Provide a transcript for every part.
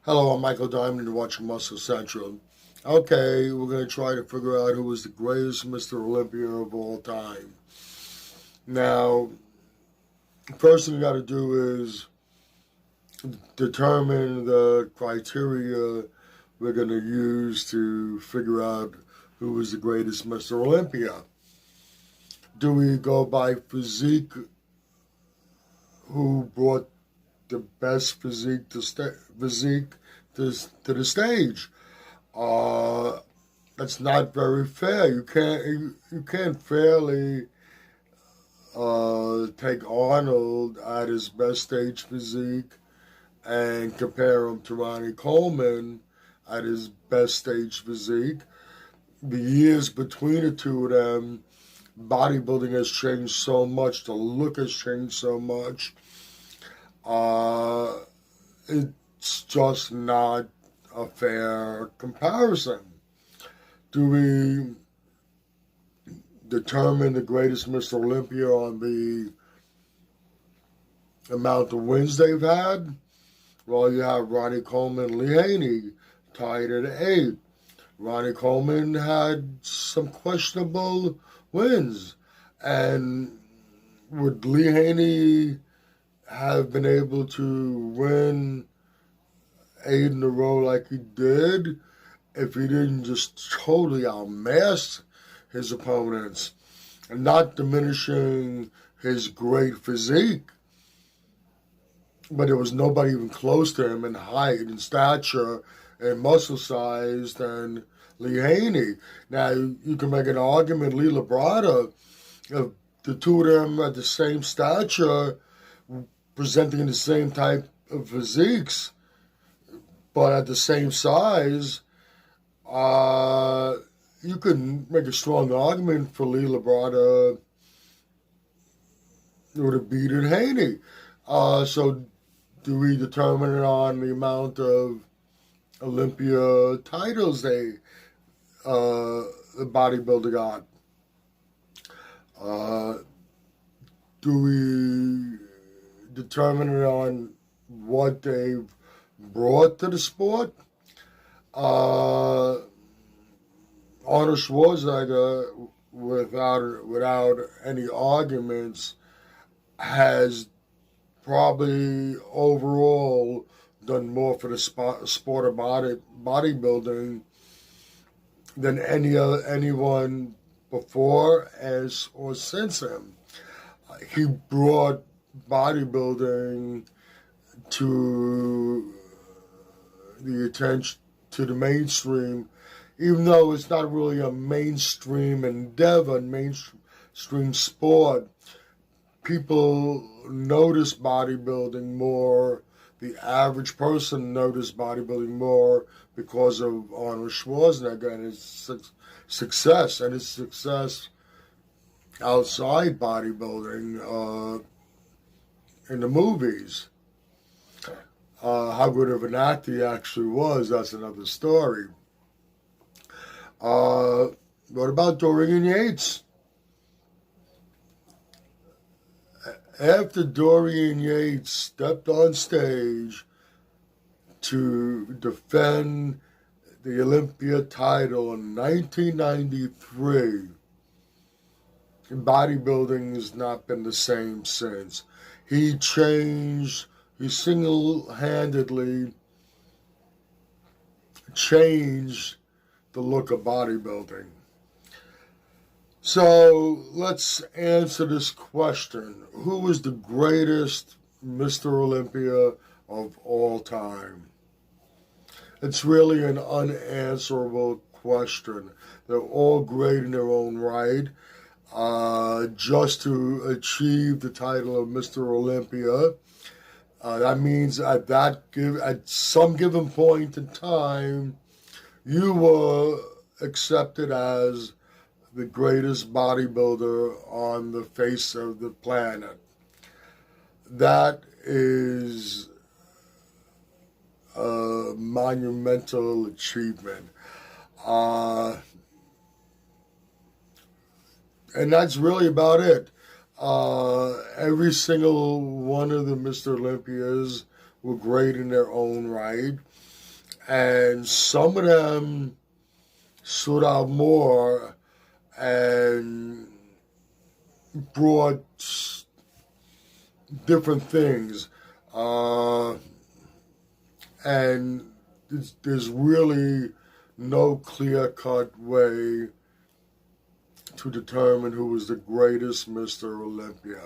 Hello, I'm Michael Diamond and you're watching Muscle Central. Okay, we're going to try to figure out who was the greatest Mr. Olympia of all time. Now, the first thing you got to do is determine the criteria we're going to use to figure out who was the greatest Mr. Olympia. Do we go by physique, who brought the best physique to the stage? That's not very fair. You can't fairly take Arnold at his best stage physique and compare him to Ronnie Coleman at his best stage physique. The years between the two of them, bodybuilding has changed so much. The look has changed so much. It's just not a fair comparison. Do we determine the greatest Mr. Olympia on the amount of wins they've had? Well, you have Ronnie Coleman and Lee Haney tied at 8. Ronnie Coleman had some questionable wins. And would Lee Haney have been able to win 8 in a row like he did if he didn't just totally outmass his opponents? And not diminishing his great physique, but there was nobody even close to him in height and stature and muscle size than Lee Haney. Now, you can make an argument, Lee Labrada, if the two of them at the same stature, presenting the same type of physiques, but at the same size, you could make a strong argument for Lee Labrada would have beaten Haney. So do we determine it on the amount of Olympia titles the bodybuilder got? Do we determine it on what they've brought to the sport? Arnold Schwarzenegger, without any arguments, has probably overall done more for the sport of bodybuilding than anyone before or since him. He brought bodybuilding to the attention to the mainstream, even though it's not really a mainstream endeavor, mainstream sport. People notice bodybuilding more. The average person noticed bodybuilding more because of Arnold Schwarzenegger and his success, and his success outside bodybuilding in the movies. How good of an actor he actually was, that's another story. What about Dorian Yates? After Dorian Yates stepped on stage to defend the Olympia title in 1993, bodybuilding has not been the same since. He single-handedly changed the look of bodybuilding. So let's answer this question. Who was the greatest Mr. Olympia of all time? It's really an unanswerable question. They're all great in their own right. Just to achieve the title of Mr. Olympia, that means at some given point in time, you were accepted as the greatest bodybuilder on the face of the planet. That is a monumental achievement. And that's really about it. Every single one of the Mr. Olympias were great in their own right. And some of them stood out more and brought different things. And there's really no clear-cut way to determine who was the greatest Mr. Olympia.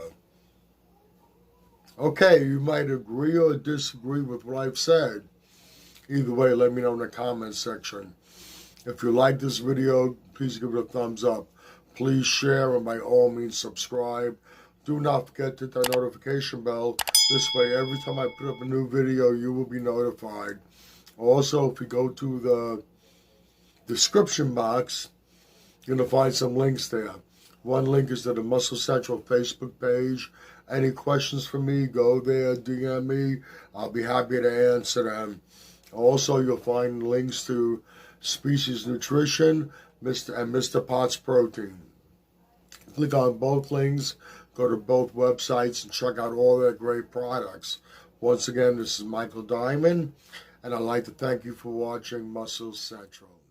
Okay, you might agree or disagree with what I've said. Either way, let me know in the comments section. If you like this video, please give it a thumbs up. Please share and by all means subscribe. Do not forget to hit that notification bell. This way, every time I put up a new video, you will be notified. Also, if you go to the description box, you're going to find some links there. One link is to the Muscle Central Facebook page. Any questions for me, go there, DM me. I'll be happy to answer them. Also, you'll find links to Species Nutrition and Mr. Potts Protein. Click on both links, go to both websites, and check out all their great products. Once again, this is Michael Diamond, and I'd like to thank you for watching Muscle Central.